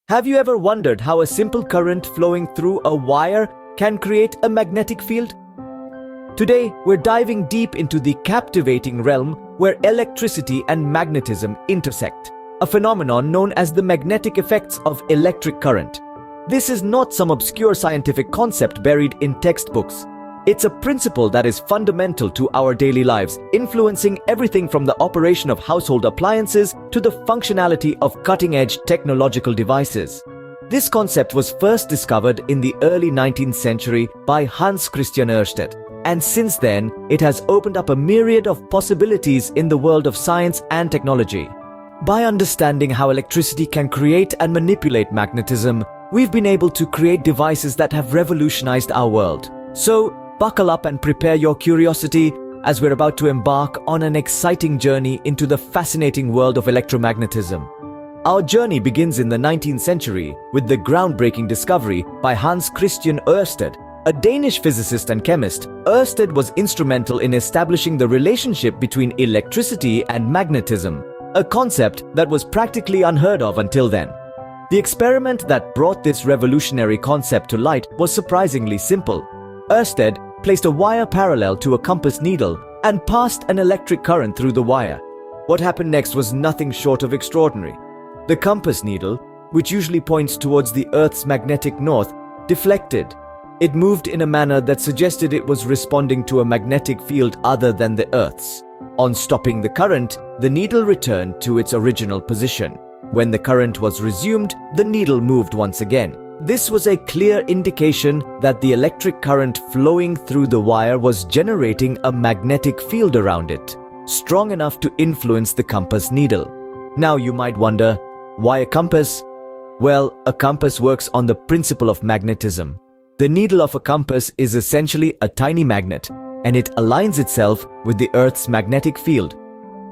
Have you ever wondered how a simple current flowing through a wire can create a magnetic field? Today, we're diving deep into the captivating realm where electricity and magnetism intersect, a phenomenon known as the magnetic effects of electric current. This is not some obscure scientific concept buried in textbooks. It's a principle that is fundamental to our daily lives, influencing everything from the operation of household appliances to the functionality of cutting-edge technological devices. This concept was first discovered in the early 19th century by Hans Christian Ørsted, and since then, it has opened up a myriad of possibilities in the world of science and technology. By understanding how electricity can create and manipulate magnetism, we've been able to create devices that have revolutionized our world. So, buckle up and prepare your curiosity as we're about to embark on an exciting journey into the fascinating world of electromagnetism. Our journey begins in the 19th century with the groundbreaking discovery by Hans Christian Ørsted, a Danish physicist and chemist. Ørsted was instrumental in establishing the relationship between electricity and magnetism, a concept that was practically unheard of until then. The experiment that brought this revolutionary concept to light was surprisingly simple. Ørsted placed a wire parallel to a compass needle and passed an electric current through the wire. What happened next was nothing short of extraordinary. The compass needle, which usually points towards the Earth's magnetic north, deflected. It moved in a manner that suggested it was responding to a magnetic field other than the Earth's. On stopping the current, the needle returned to its original position. When the current was resumed, the needle moved once again. This was a clear indication that the electric current flowing through the wire was generating a magnetic field around it, strong enough to influence the compass needle. Now you might wonder, why a compass? Well, a compass works on the principle of magnetism. The needle of a compass is essentially a tiny magnet, and it aligns itself with the Earth's magnetic field.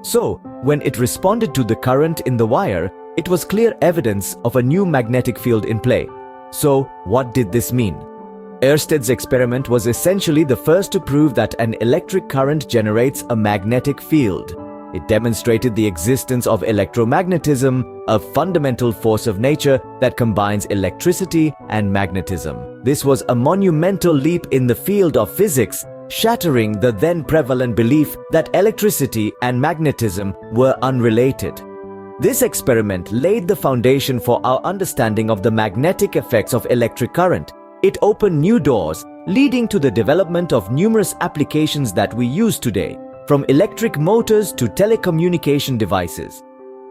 So, when it responded to the current in the wire, it was clear evidence of a new magnetic field in play. So, what did this mean? Ørsted's experiment was essentially the first to prove that an electric current generates a magnetic field. It demonstrated the existence of electromagnetism, a fundamental force of nature that combines electricity and magnetism. This was a monumental leap in the field of physics, shattering the then prevalent belief that electricity and magnetism were unrelated. This experiment laid the foundation for our understanding of the magnetic effects of electric current. It opened new doors, leading to the development of numerous applications that we use today, from electric motors to telecommunication devices.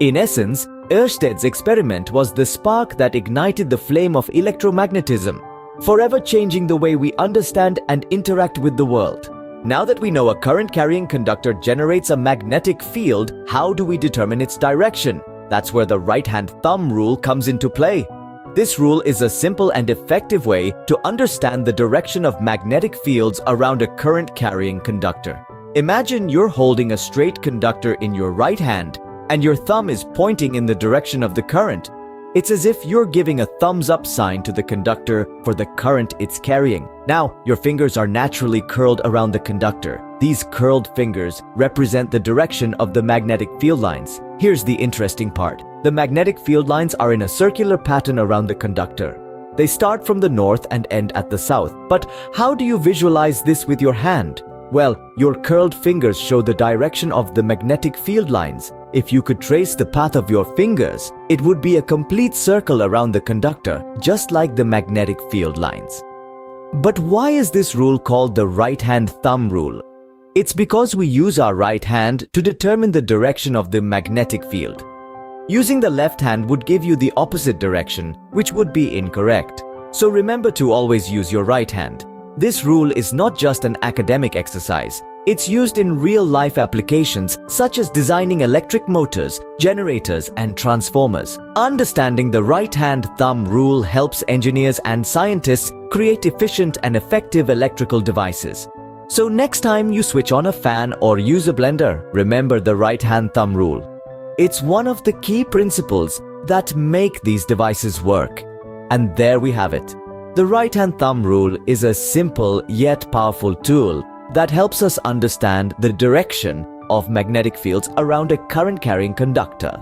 In essence, Ørsted's experiment was the spark that ignited the flame of electromagnetism, forever changing the way we understand and interact with the world. Now that we know a current-carrying conductor generates a magnetic field, how do we determine its direction? That's where the right-hand thumb rule comes into play. This rule is a simple and effective way to understand the direction of magnetic fields around a current-carrying conductor. Imagine you're holding a straight conductor in your right hand, and your thumb is pointing in the direction of the current. It's as if you're giving a thumbs-up sign to the conductor for the current it's carrying. Now, your fingers are naturally curled around the conductor. These curled fingers represent the direction of the magnetic field lines. Here's the interesting part. The magnetic field lines are in a circular pattern around the conductor. They start from the north and end at the south. But how do you visualize this with your hand? Well, your curled fingers show the direction of the magnetic field lines. If you could trace the path of your fingers, it would be a complete circle around the conductor, just like the magnetic field lines. But why is this rule called the right-hand thumb rule? It's because we use our right hand to determine the direction of the magnetic field. Using the left hand would give you the opposite direction, which would be incorrect. So remember to always use your right hand. This rule is not just an academic exercise. It's used in real-life applications such as designing electric motors, generators, and transformers. Understanding the right-hand thumb rule helps engineers and scientists create efficient and effective electrical devices. So next time you switch on a fan or use a blender, remember the right-hand thumb rule. It's one of the key principles that make these devices work. And there we have it. The right-hand thumb rule is a simple yet powerful tool that helps us understand the direction of magnetic fields around a current-carrying conductor.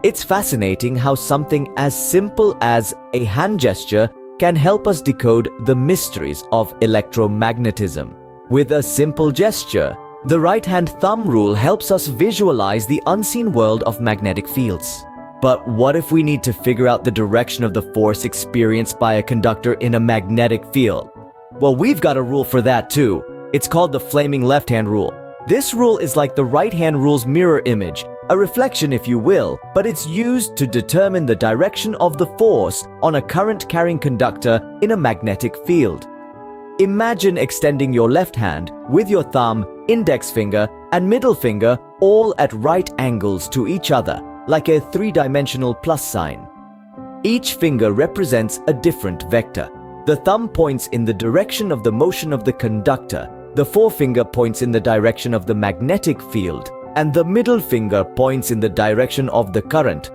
It's fascinating how something as simple as a hand gesture can help us decode the mysteries of electromagnetism. With a simple gesture, the right-hand thumb rule helps us visualize the unseen world of magnetic fields. But what if we need to figure out the direction of the force experienced by a conductor in a magnetic field? Well, we've got a rule for that too. It's called the flaming left-hand rule. This rule is like the right-hand rule's mirror image, a reflection if you will, but it's used to determine the direction of the force on a current-carrying conductor in a magnetic field. Imagine extending your left hand with your thumb, index finger, and middle finger all at right angles to each other, like a three-dimensional plus sign. Each finger represents a different vector. The thumb points in the direction of the motion of the conductor, the forefinger points in the direction of the magnetic field, and the middle finger points in the direction of the current.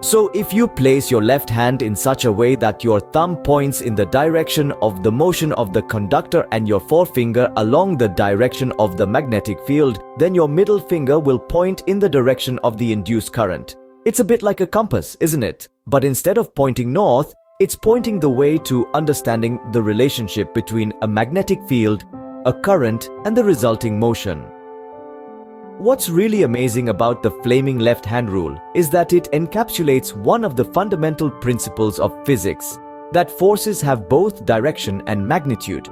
So if you place your left hand in such a way that your thumb points in the direction of the motion of the conductor and your forefinger along the direction of the magnetic field, then your middle finger will point in the direction of the induced current. It's a bit like a compass, isn't it? But instead of pointing north, it's pointing the way to understanding the relationship between a magnetic field, a current, and the resulting motion. What's really amazing about the flaming left-hand rule is that it encapsulates one of the fundamental principles of physics, that forces have both direction and magnitude.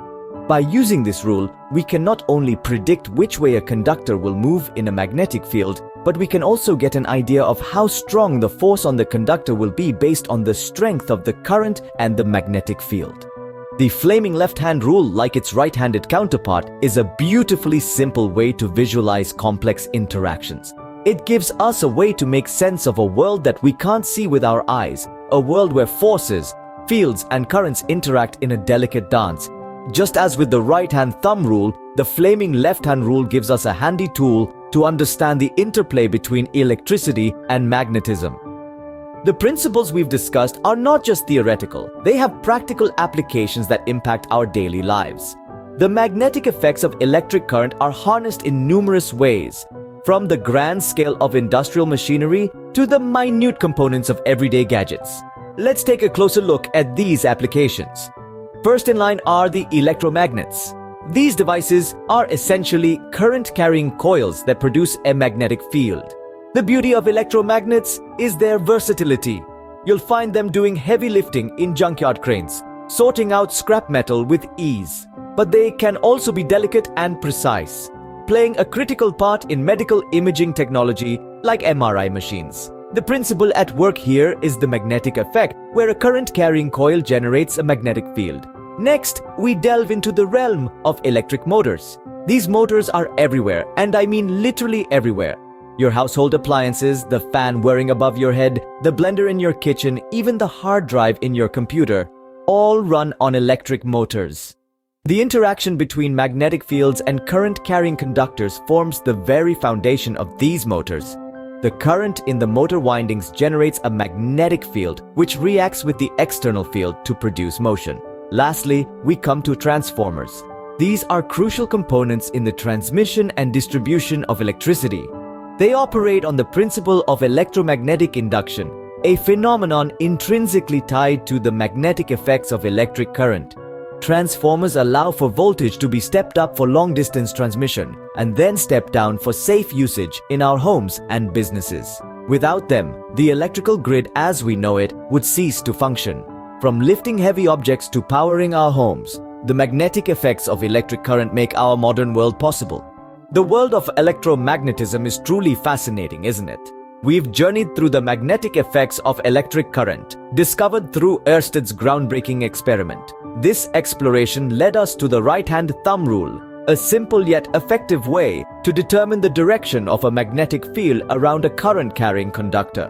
By using this rule, we can not only predict which way a conductor will move in a magnetic field, but we can also get an idea of how strong the force on the conductor will be based on the strength of the current and the magnetic field. The flaming left-hand rule, like its right-handed counterpart, is a beautifully simple way to visualize complex interactions. It gives us a way to make sense of a world that we can't see with our eyes, a world where forces, fields, and currents interact in a delicate dance. Just as with the right-hand thumb rule, the flaming left-hand rule gives us a handy tool to understand the interplay between electricity and magnetism. The principles we've discussed are not just theoretical, they have practical applications that impact our daily lives. The magnetic effects of electric current are harnessed in numerous ways, from the grand scale of industrial machinery to the minute components of everyday gadgets. Let's take a closer look at these applications. First in line are the electromagnets. These devices are essentially current-carrying coils that produce a magnetic field. The beauty of electromagnets is their versatility. You'll find them doing heavy lifting in junkyard cranes, sorting out scrap metal with ease. But they can also be delicate and precise, playing a critical part in medical imaging technology like MRI machines. The principle at work here is the magnetic effect, where a current-carrying coil generates a magnetic field. Next, we delve into the realm of electric motors. These motors are everywhere, and I mean literally everywhere. Your household appliances, the fan whirring above your head, the blender in your kitchen, even the hard drive in your computer, all run on electric motors. The interaction between magnetic fields and current-carrying conductors forms the very foundation of these motors. The current in the motor windings generates a magnetic field, which reacts with the external field to produce motion. Lastly, we come to transformers. These are crucial components in the transmission and distribution of electricity. They operate on the principle of electromagnetic induction, a phenomenon intrinsically tied to the magnetic effects of electric current. Transformers allow for voltage to be stepped up for long-distance transmission and then stepped down for safe usage in our homes and businesses. Without them, the electrical grid as we know it would cease to function. From lifting heavy objects to powering our homes, the magnetic effects of electric current make our modern world possible. The world of electromagnetism is truly fascinating, isn't it? We've journeyed through the magnetic effects of electric current, discovered through Ørsted's groundbreaking experiment. This exploration led us to the right-hand thumb rule, a simple yet effective way to determine the direction of a magnetic field around a current-carrying conductor.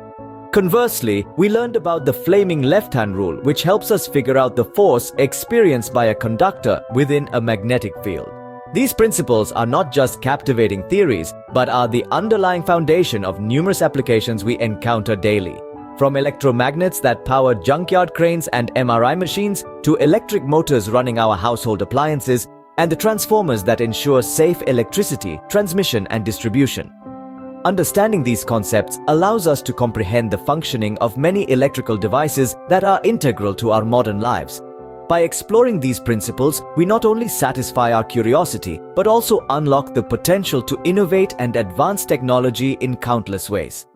Conversely, we learned about the flaming left-hand rule, which helps us figure out the force experienced by a conductor within a magnetic field. These principles are not just captivating theories, but are the underlying foundation of numerous applications we encounter daily. From electromagnets that power junkyard cranes and MRI machines, to electric motors running our household appliances, and the transformers that ensure safe electricity, transmission, and distribution. Understanding these concepts allows us to comprehend the functioning of many electrical devices that are integral to our modern lives. By exploring these principles, we not only satisfy our curiosity, but also unlock the potential to innovate and advance technology in countless ways.